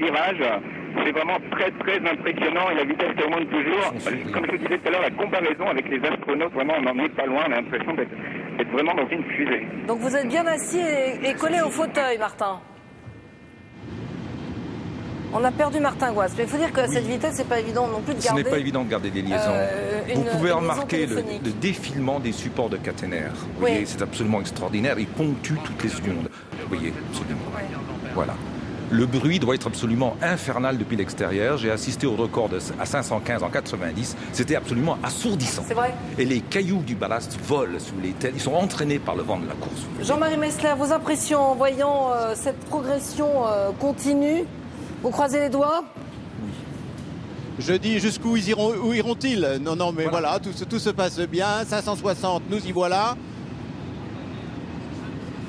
virage, c'est vraiment très très impressionnant et la vitesse augmente toujours. Comme je vous disais tout à l'heure, la comparaison avec les astronautes, vraiment on n'en est pas loin, on a l'impression d'être vraiment dans une fusée. Donc vous êtes bien assis et collé au fauteuil, Martin. On a perdu Martin Goisse, mais il faut dire qu'à cette vitesse, c'est pas évident non plus de garder... Ce n'est pas évident de garder des liaisons. Vous pouvez remarquer le défilement des supports de caténaire. Vous voyez, c'est absolument extraordinaire. Il ponctue toutes les secondes. Vous voyez, absolument. Voilà. Le bruit doit être absolument infernal depuis l'extérieur. J'ai assisté au record à 515 en 90. C'était absolument assourdissant. C'est vrai. Et les cailloux du ballast volent sous les têtes. Ils sont entraînés par le vent de la course. Jean-Marie Messler, vos impressions en voyant cette progression continue? Vous croisez les doigts? Je dis jusqu'où iront-ils? Non, mais voilà, tout se passe bien. 560, nous y voilà.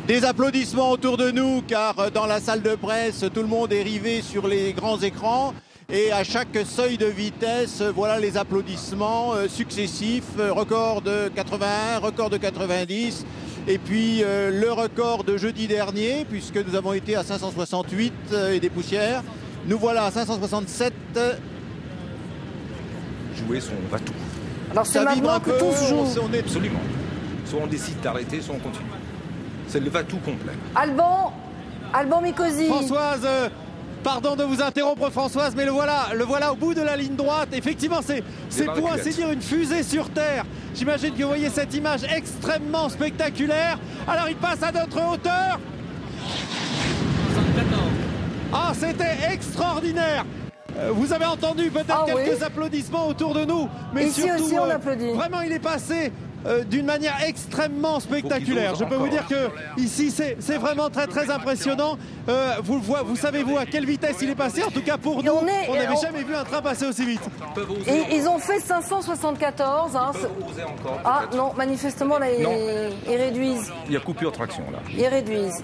Des applaudissements autour de nous, car dans la salle de presse, tout le monde est rivé sur les grands écrans. Et à chaque seuil de vitesse, voilà les applaudissements successifs. Record de 81, record de 90. Et puis le record de jeudi dernier, puisque nous avons été à 568 et des poussières. Nous voilà à 567. Jouer son va-tout. Alors c'est maintenant que tous jouent. Absolument. Soit on décide d'arrêter, soit on continue. C'est le va-tout complet. Alban Mikosi. Françoise, pardon de vous interrompre Françoise, mais le voilà au bout de la ligne droite. Effectivement, c'est pour ainsi dire une fusée sur Terre. J'imagine que vous voyez cette image extrêmement spectaculaire. Alors il passe à notre hauteur. Ah, c'était extraordinaire! Vous avez entendu peut-être quelques applaudissements autour de nous, mais ici surtout, aussi on applaudit. Vraiment, il est passé d'une manière extrêmement spectaculaire. Je peux vous dire que ici, c'est vraiment très très impressionnant. Vous savez-vous à quelle vitesse il est passé? En tout cas pour nous, on n'avait jamais vu un train passer aussi vite. Et ils ont fait 574. Hein. Ah non, manifestement là, ils réduisent. Il y a coupure de traction là. Ils réduisent.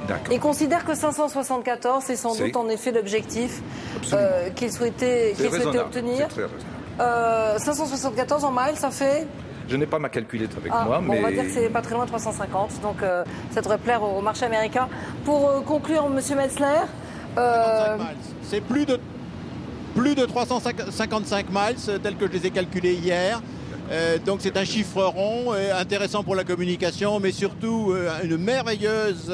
D'accord. Ils considèrent que 574, c'est sans doute en effet l'objectif qu'ils souhaitaient obtenir. C'est très raisonnable. 574 en miles, ça fait... Je n'ai pas ma calculette avec moi, mais... On va dire que c'est pas très loin de 350, donc ça devrait plaire au marché américain. Pour conclure, Monsieur Metzler... C'est plus de 355 miles, tel que je les ai calculés hier. Donc c'est un chiffre rond, intéressant pour la communication, mais surtout une merveilleuse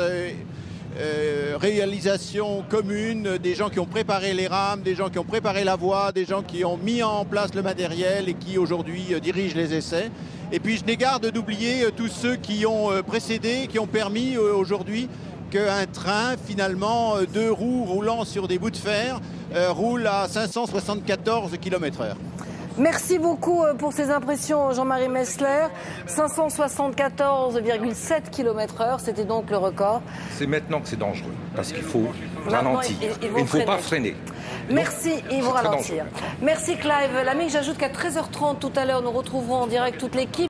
réalisation commune, des gens qui ont préparé les rames, des gens qui ont préparé la voie, des gens qui ont mis en place le matériel et qui aujourd'hui dirigent les essais. Et puis je n'ai garde d'oublier tous ceux qui ont précédé, qui ont permis aujourd'hui qu'un train, finalement, 2 roues roulant sur des bouts de fer, roule à 574 km/h. Merci beaucoup pour ces impressions, Jean-Marie Messler. 574,7 km/h, c'était donc le record. C'est maintenant que c'est dangereux, parce qu'il faut ralentir. Il ne faut pas freiner. Merci, ils vont ralentir. Merci Clive Lamy. J'ajoute qu'à 13h30 tout à l'heure, nous retrouverons en direct toute l'équipe.